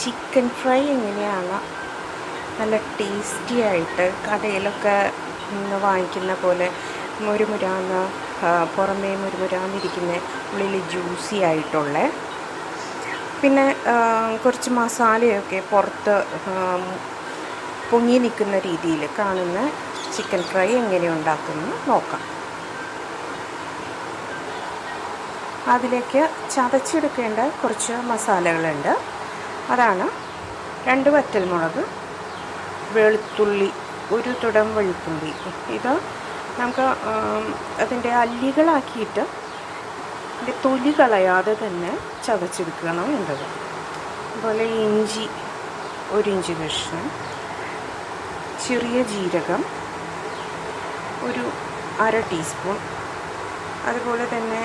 Chicken fry എങ്ങനെയാണ് നല്ല tasty ആയിട്ട് കടയിലൊക്കെ വാങ്ങിക്കുന്ന പോലെ മുരുമുരാന്ന് പുറമേ മുരുമുരാന്നിരിക്കുന്ന ഉള്ളിൽ ജ്യൂസി ആയിട്ടുള്ള പിന്നെ കുറച്ച് മസാലയൊക്കെ പുറത്ത് പൊങ്ങി നിൽക്കുന്ന രീതിയിൽ കാണുന്ന ചിക്കൻ ഫ്രൈ എങ്ങനെ ഉണ്ടാക്കുന്നത് നോക്കാം. അതിലേക്ക് ചതച്ചെടുക്കേണ്ട കുറച്ച് മസാലകളുണ്ട്. അതാണ് 2 വറ്റൽമുളക്, വെളുത്തുള്ളി, 1 തുടം വെളുത്തുള്ളി. ഇത് നമുക്ക് അതിൻ്റെ അല്ലികളാക്കിയിട്ട് അതിൻ്റെ തൊലി കളയാതെ തന്നെ ചതച്ചെടുക്കണം വേണ്ടത്. അതുപോലെ ഇഞ്ചി 1 ഇഞ്ച് കഷ്ണം, ചെറിയ ജീരകം 1/2 ടീസ്പൂൺ, അതുപോലെ തന്നെ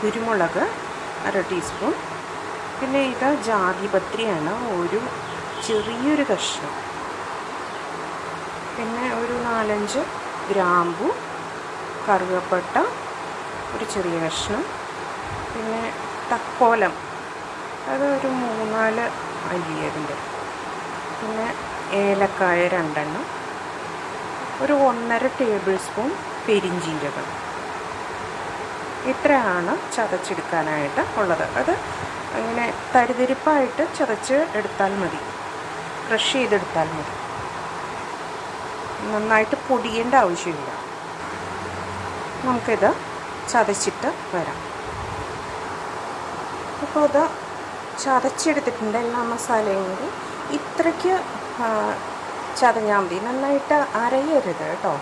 കുരുമുളക് 1/2 ടീസ്പൂൺ, പിന്നെ ഇത് ജാതിപത്രിയാണ് ചെറിയൊരു കഷ്ണം, പിന്നെ 4-5 ഗ്രാമ്പു, കറുവപ്പട്ട ചെറിയ കഷ്ണം, പിന്നെ തക്കോലം അത് 3-4 അല്ലിയതിൻ്റെ, പിന്നെ ഏലക്കായ 2 എണ്ണം, 1.5 ടേബിൾ സ്പൂൺ പെരിഞ്ജീരകം. ഇത്രയാണ് ചതച്ചെടുക്കാനായിട്ട് ഉള്ളത്. അത് അങ്ങനെ തരിതരിപ്പായിട്ട് ചതച്ച് എടുത്താൽ മതി, ക്രഷ് ചെയ്തെടുത്താൽ മതി, നന്നായിട്ട് പൊടിയേണ്ട ആവശ്യമില്ല. നമുക്കിത് ചതച്ചിട്ട് വരാം. അപ്പോൾ അത് ചതച്ചെടുത്തിട്ടുണ്ട് എല്ലാ മസാലയും കൂടി. ഇത്രയ്ക്ക് ചതഞ്ഞാൽ മതി, നന്നായിട്ട് അരയരുത് കേട്ടോ.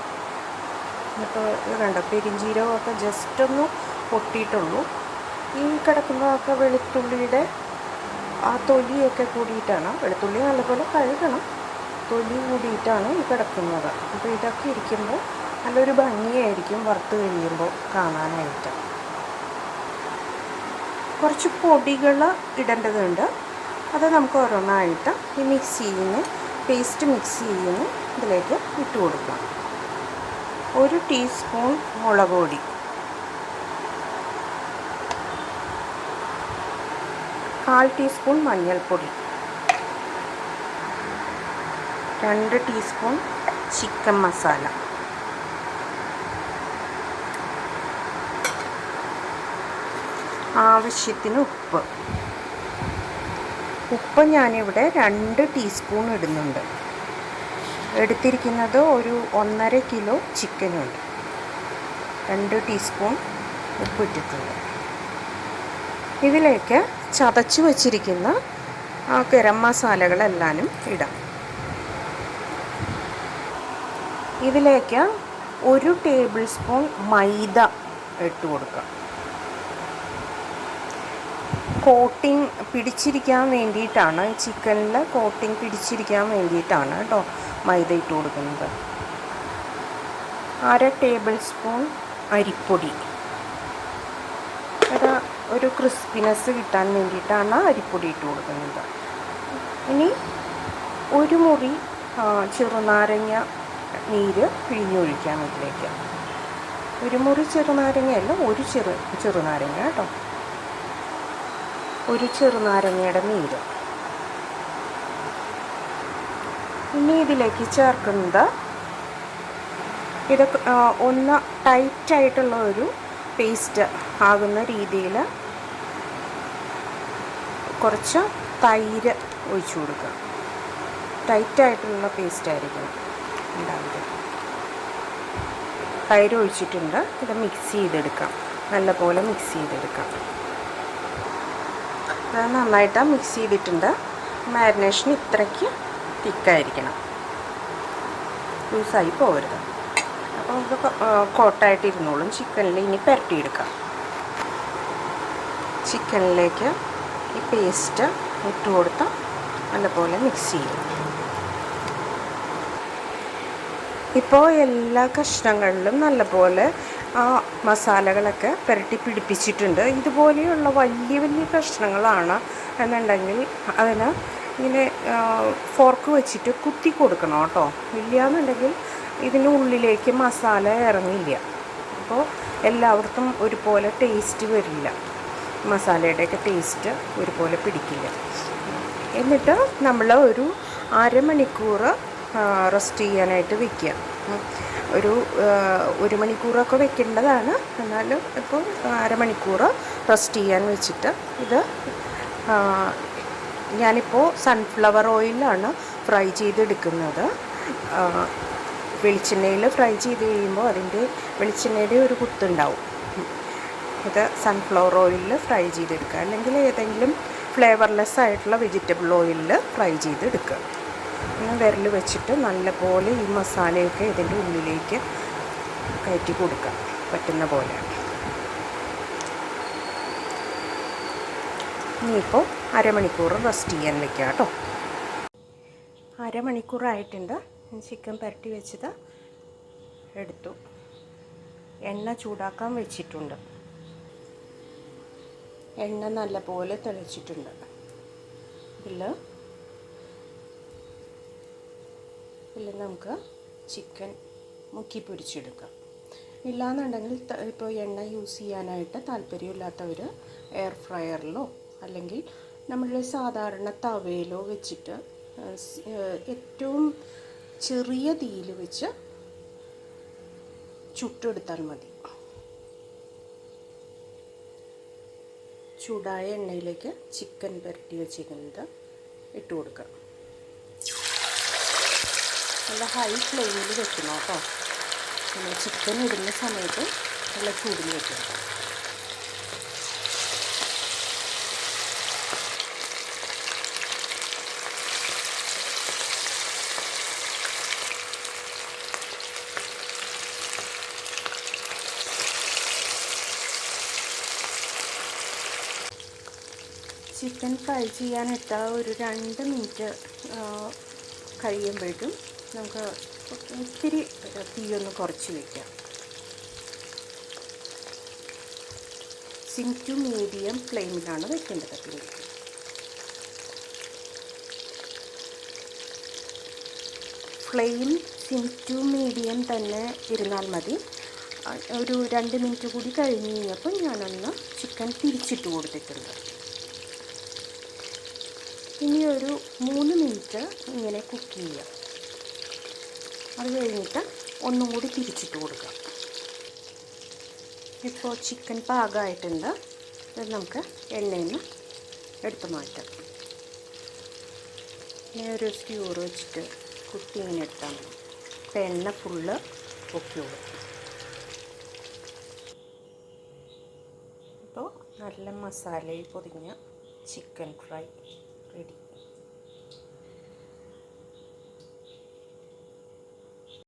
ഇപ്പോൾ ഇത് കണ്ടോ, പെരിഞ്ജീരകമൊക്കെ ജസ്റ്റ് ഒന്ന് പൊട്ടിയിട്ടുള്ളൂ. ഈ കിടക്കുന്നതൊക്കെ വെളുത്തുള്ളിയുടെ ആ തൊലിയൊക്കെ കൂടിയിട്ടാണ്. വെളുത്തുള്ളി നല്ലപോലെ കഴുകണം, തൊലി കൂടിയിട്ടാണ് ഈ കിടക്കുന്നത്. അപ്പോൾ ഇതൊക്കെ ഇരിക്കുമ്പോൾ നല്ലൊരു ഭംഗിയായിരിക്കും വറുത്ത് കഴിയുമ്പോൾ കാണാനായിട്ട്. കുറച്ച് പൊടികൾ ഇടേണ്ടതുണ്ട്. അത് നമുക്ക് ഓരോന്നായിട്ട് ഈ പേസ്റ്റ് മിക്സ് ചെയ്യുന്ന ഇതിലേക്ക് ഇട്ട് കൊടുക്കാം. 1 ടീസ്പൂൺ മുളക് പൊടി, 1/4 ടീസ്പൂൺ മഞ്ഞൾപ്പൊടി, 2 ടീസ്പൂൺ ചിക്കൻ മസാല, ആവശ്യത്തിന് ഉപ്പ്. ഉപ്പ് ഞാനിവിടെ 2 ടീസ്പൂൺ ഇടുന്നുണ്ട്. എടുത്തിരിക്കുന്നത് 1.5 കിലോ ചിക്കനുണ്ട്. 2 ടീസ്പൂൺ ഉപ്പ് ഇട്ടിട്ടുണ്ട്. ഇതിലേക്ക് ചതച്ച് വച്ചിരിക്കുന്ന ഗരം മസാലകളെല്ലാനും ഇടാം. ഇതിലേക്ക് 1 ടേബിൾ സ്പൂൺ മൈദ ഇട്ട് കൊടുക്കാം. കോട്ടിങ് പിടിച്ചിരിക്കാൻ വേണ്ടിയിട്ടാണ്, ചിക്കനിൽ കോട്ടിങ് പിടിച്ചിരിക്കാൻ വേണ്ടിയിട്ടാണ് കേട്ടോ മൈദ ഇട്ട് കൊടുക്കുന്നത്. 1/2 ടേബിൾ സ്പൂൺ അരിപ്പൊടി, അത് ഒരു ക്രിസ്പിനെസ് കിട്ടാൻ വേണ്ടിയിട്ടാണ് അരിപ്പൊടി ഇട്ട് കൊടുക്കുന്നത്. ഇനി 1 മുറി ചെറുനാരങ്ങ നീര് പിഴിഞ്ഞൊഴിക്കാം ഇതിലേക്ക്. 1 മുറി ചെറുനാരങ്ങയല്ല, 1 ചെറുനാരങ്ങ കേട്ടോ, 1 ചെറുനാരങ്ങയുടെ നീര്. ഇനി ഇതിലേക്ക് ചേർക്കുന്നത് ഇത് ഒന്ന് ടൈറ്റായിട്ടുള്ള ഒരു പേസ്റ്റ് ആകുന്ന രീതിയിൽ കുറച്ച് തൈര് ഒഴിച്ചു കൊടുക്കുക. ടൈറ്റായിട്ടുള്ള പേസ്റ്റ് ആയിരിക്കണം ഉണ്ടാവുക. തൈര് ഒഴിച്ചിട്ടുണ്ട്. ഇത് മിക്സ് ചെയ്തെടുക്കാം, നല്ലപോലെ മിക്സ് ചെയ്തെടുക്കാം. അത് നന്നായിട്ട് മിക്സ് ചെയ്തിട്ടുണ്ട്. മാരിനേഷൻ ഇത്രയ്ക്ക് തിക്കായിരിക്കണം, ലൂസായി പോകരുത്. അപ്പോൾ ഇത് കോട്ടായിട്ടിരുന്നോളും. ചിക്കനിൽ ഇനി പുരട്ടിയെടുക്കാം. ചിക്കനിലേക്ക് ഈ പേസ്റ്റ് ഇട്ട് കൊടുത്ത് നല്ലപോലെ മിക്സ് ചെയ്യും. ഇപ്പോൾ എല്ലാ കഷ്ണങ്ങളിലും നല്ലപോലെ ആ മസാലകളൊക്കെ പുരട്ടി പിടിപ്പിച്ചിട്ടുണ്ട്. ഇതുപോലെയുള്ള വലിയ വലിയ കഷ്ണങ്ങളാണ് എന്നുണ്ടെങ്കിൽ അതിന് ഇങ്ങനെ ഫോർക്ക് വെച്ചിട്ട് കുത്തി കൊടുക്കണം കേട്ടോ. ഇല്ലയെന്നുണ്ടെങ്കിൽ ഇതിനുള്ളിലേക്ക് മസാല ഇറങ്ങില്ല. അപ്പോൾ എല്ലാവർക്കും ഒരുപോലെ ടേസ്റ്റ് വരില്ല, മസാലയുടെയൊക്കെ ടേസ്റ്റ് ഒരുപോലെ പിടിക്കില്ല. എന്നിട്ട് നമ്മൾ ഒരു അരമണിക്കൂർ റെസ്റ്റ് ചെയ്യാനായിട്ട് വയ്ക്കുക. ഒരു മണിക്കൂറൊക്കെ വെക്കേണ്ടതാണ്, എന്നാലും ഇപ്പോൾ അരമണിക്കൂർ റെസ്റ്റ് ചെയ്യാൻ വെച്ചിട്ട് ഇത് ഞാനിപ്പോൾ സൺഫ്ലവർ ഓയിലാണ് ഫ്രൈ ചെയ്തെടുക്കുന്നത്. വെളിച്ചെണ്ണയിൽ ഫ്രൈ ചെയ്ത് കഴിയുമ്പോൾ അതിൻ്റെ വെളിച്ചെണ്ണയുടെ ഒരു കുത്തുണ്ടാവും. ഇത് സൺഫ്ലവർ ഓയിലിൽ ഫ്രൈ ചെയ്തെടുക്കുക, അല്ലെങ്കിൽ ഏതെങ്കിലും ഫ്ലേവർലെസ് ആയിട്ടുള്ള വെജിറ്റബിൾ ഓയിലിൽ ഫ്രൈ ചെയ്തെടുക്കുക. പിന്നെ വിരൽ വെച്ചിട്ട് നല്ലപോലെ ഈ മസാലയൊക്കെ ഇതിൻ്റെ ഉള്ളിലേക്ക് കയറ്റി കൊടുക്കുക പറ്റുന്ന പോലെ. ഇനിയിപ്പോൾ അരമണിക്കൂർ റെസ്റ്റ് ചെയ്യാൻ വെക്കുക കേട്ടോ. അരമണിക്കൂറായിട്ടുണ്ട്. ചിക്കൻ പുരട്ടി വെച്ചത് എടുത്തു. എണ്ണ ചൂടാക്കാൻ വെച്ചിട്ടുണ്ട്. എണ്ണ നല്ലപോലെ തിളച്ചിട്ടുണ്ട്. ഇതിൽ നമുക്ക് ചിക്കൻ മുക്കി പൊരിച്ചെടുക്കാം. ഇല്ലാന്നുണ്ടെങ്കിൽ ഇപ്പോൾ എണ്ണ യൂസ് ചെയ്യാനായിട്ട് താല്പര്യമില്ലാത്തവർ എയർ ഫ്രയറിലോ അല്ലെങ്കിൽ നമ്മളുടെ സാധാരണ തവയിലോ വെച്ചിട്ട് ഏറ്റവും ചെറിയ തീയിൽ വെച്ച് ചുട്ടെടുത്താൽ മതി. ചൂടായ എണ്ണയിലേക്ക് ചിക്കൻ പുരട്ടി വെച്ചിരിക്കുന്നത് ഇട്ട് കൊടുക്കുക. നല്ല ഹൈ ഫ്ലെയിമിൽ വെക്കണം കേട്ടോ. നമ്മൾ ചിക്കൻ ഇടുന്ന സമയത്ത് നല്ല ചൂടിൽ വെക്കണം. ചിക്കൻ ഫ്രൈ ചെയ്യാനിട്ട ഒരു 2 മിനിറ്റ് കഴിയുമ്പോഴേക്കും നമുക്ക് ഒത്തിരി തീയൊന്ന് കുറച്ച് വയ്ക്കാം. സിം ടു മീഡിയം ഫ്ലെയിമിലാണ് വെക്കേണ്ടത്. ഫ്ലെയിം സിം ടു മീഡിയം തന്നെ ഇരുന്നാൽ മതി. ഒരു 2 മിനിറ്റ് കൂടി കഴിഞ്ഞ് കഴിഞ്ഞപ്പോൾ ഞാനൊന്ന് ചിക്കൻ തിരിച്ചിട്ട് കൊടുത്തിട്ടുണ്ട്. ഇനി ഒരു 3 മിനിറ്റ് ഇങ്ങനെ കുക്ക് ചെയ്യുക. അത് കഴിഞ്ഞിട്ട് ഒന്നും കൂടി തിരിച്ചിട്ട് കൊടുക്കുക. ഇപ്പോൾ ചിക്കൻ പാകമായിട്ടുണ്ട്. ഇത് നമുക്ക് എണ്ണയിൽ നിന്ന് എടുത്ത് മാറ്റാം. ഇനി ഒരു സ്ക്യൂർ വെച്ചിട്ട് കുത്തി ഇങ്ങനെ എടുത്താൽ മതി. ഇപ്പോൾ എണ്ണ ഫുള്ള് പൊക്കിയോളൂ. ഇപ്പോൾ നല്ല മസാലയിൽ പൊതിഞ്ഞ ചിക്കൻ ഫ്രൈ ready.